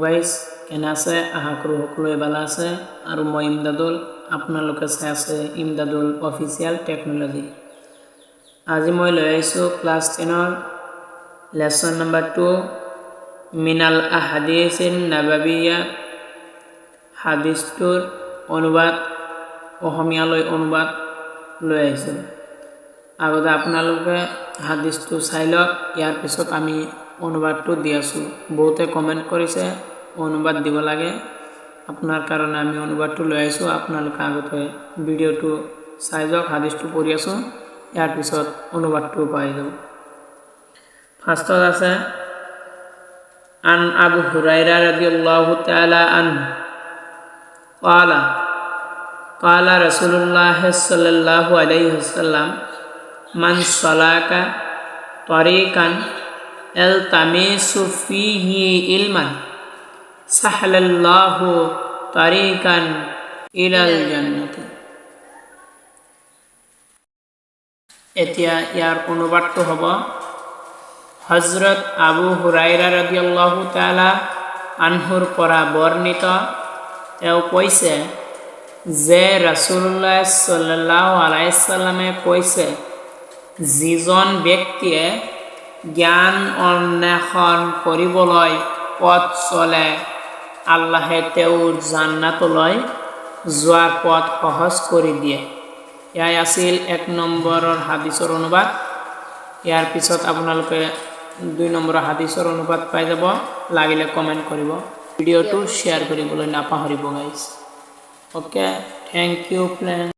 Guys কেনে আছে আশা কৰোঁ সকলোৱে ভালে আছে আৰু মই ইমদাদুল আপোনালোকে চাই আছে ইমদাদুল অফিচিয়েল টেকন'লজি। আজি মই লৈ আহিছোঁ ক্লাছ 10ৰ lesson number 2 minal ahdisin nobobiyat hadisটোৰ অনুবাদ অসমীয়ালৈ অনুবাদ লৈ আহিছোঁ। আগতে আপোনালোকে হাদিসটো চাই লওক, ইয়াৰ পিছত আমি অনুবাদটো দি আছোঁ। বহুতে কমেণ্ট কৰিছে অনুবাদ দিব লাগে, আপোনাৰ কাৰণে আমি অনুবাদটো লৈ আহিছোঁ। আপোনালোকে আগতে ভিডিঅ'টো চাই যাওক, হাদিসটো পঢ়ি আছোঁ, ইয়াৰ পিছত অনুবাদটো পাই যাব। ফাৰ্ষ্টত আছে আন আবু হুৰাইৰা ৰাদিয়াল্লাহু তাআলা আনহু قال قال رسول الله صلى الله عليه وسلم من سلك طريقا يلتمس فيه علما سهل الله طريقا إلى الجنة। এতিয়া ইয়াৰ অনুবাদটো হ'ব, হযৰত আবু হুৰাইৰা ৰাদিয়াল্লাহু তাআলা আনহুৰ পৰা বৰ্ণিত, তেওঁ কৈছে যে ৰাসূলুল্লাহ সাল্লাল্লাহু আলাইহি সাল্লামে কৈছে, যিজন ব্যক্তিয়ে জ্ঞান অন্বেষণ কৰিবলৈ পথ চলে, আল্লাহে তেওঁৰ জান্নাতলৈ যোৱাৰ পথ সহজ কৰি দিয়ে। এয়াই আছিল 1 নম্বৰৰ হাদিসৰ অনুবাদ। ইয়াৰ পিছত আপোনালোকে 2 নম্বৰৰ হাদিসৰ অনুবাদ পাই যাব। লাগিলে কমেণ্ট কৰিব, ভিডিঅ'টো শ্বেয়াৰ কৰিবলৈ নাপাহৰিব guys. Okay, thank you friend.